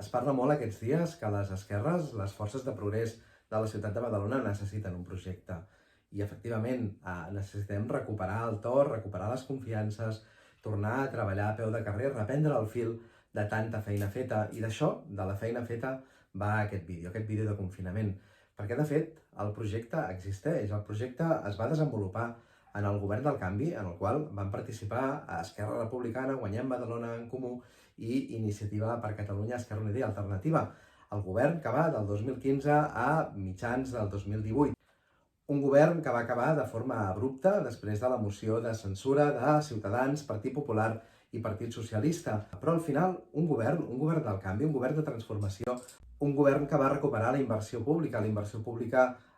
Es parla molt aquests dies que les esquerres, les forces de progrés de la ciutat de Badalona necessiten un projecte. I efectivament necessitem recuperar el to, recuperar les confiances, tornar a treballar a peu de carrer, reprendre el fil de tanta feina feta. I d'això, de la feina feta, va aquest vídeo de confinament. Perquè, de fet, el projecte existeix. El projecte es va desenvolupar en el govern del canvi, en el qual van participar Esquerra Republicana, Guanyem Badalona en Comú i Iniciativa per Catalunya, Esquerra Unida i Alternativa. El govern que va del 2015 a mitjans del 2018. Un govern que va acabar de forma abrupta després de la moció de censura de Ciutadans, Partit Popular i Partit Socialista. Però al final, un govern del canvi, un govern de transformació, un govern que va recuperar la inversió pública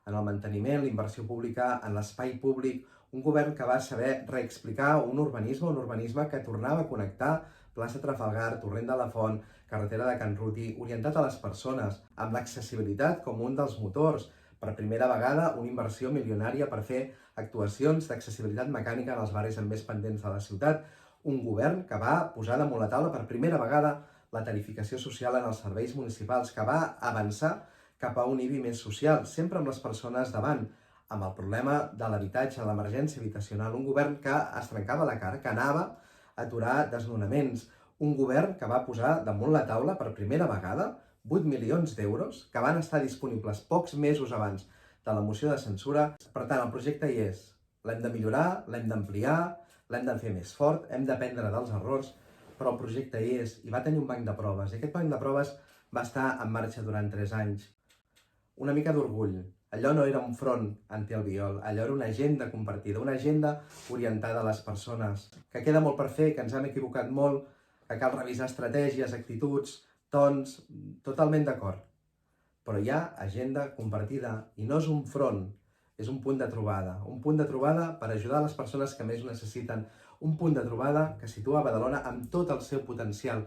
en el manteniment, la inversió pública en l'espai públic, un govern que va saber reexplicar un urbanisme que tornava a connectar plaça Trafalgar, Torrent de la Font, carretera de Can Ruti, orientat a les persones, amb l'accessibilitat com un dels motors. Per primera vegada, una inversió milionària per fer actuacions d'accessibilitat mecànica en els barris amb més pendents de la ciutat. Un govern que va posar damunt la taula per primera vegada la tarificació social en els serveis municipals, que va avançar cap a un IBI més social, sempre amb les persones davant, amb el problema de l'habitatge, l'emergència habitacional. Un govern que es trencava la cara, que anava a aturar desnonaments. Un govern que va posar damunt la taula per primera vegada 8 milions d'euros que van estar disponibles pocs mesos abans de la moció de censura. Per tant, el projecte hi és. L'hem de millorar, l'hem d'ampliar, l'hem de fer més fort, hem d'aprendre dels errors, però el projecte hi és i va tenir un banc de proves. I aquest banc de proves va estar en marxa durant 3 anys. Una mica d'orgull. Allò no era un front anti-albiol, allò era una agenda compartida, una agenda orientada a les persones, que queda molt per fer, que ens hem equivocat molt, que cal revisar estratègies, actituds, tons, totalment d'acord. Però hi ha agenda compartida i no és un front, és un punt de trobada per ajudar les persones que més ho necessiten, un punt de trobada que situa Badalona amb tot el seu potencial.